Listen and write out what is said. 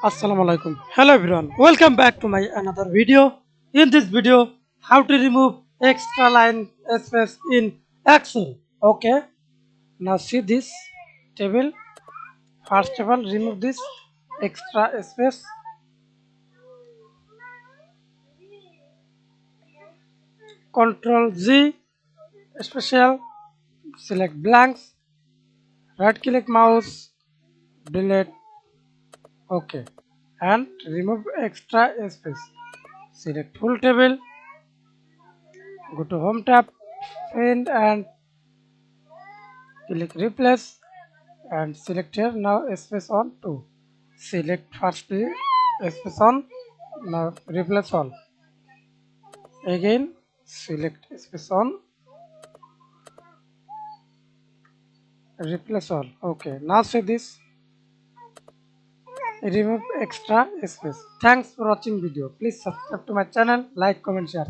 Assalamu alaikum. Hello everyone. Welcome back to my another video. In this video, how to remove extra line space in Excel. Okay. Now see this table. First of all, remove this extra space. Control Z. Special. Select blanks. Right click mouse. Delete. Okay. And remove extra space. Select full table. Go to home tab. Find and click replace and select here now space on 2. Select firstly space on, now replace all. Again select space on, replace all. Okay, now say this, remove extra space. Thanks for watching video. Please subscribe to my channel, like, comment, share.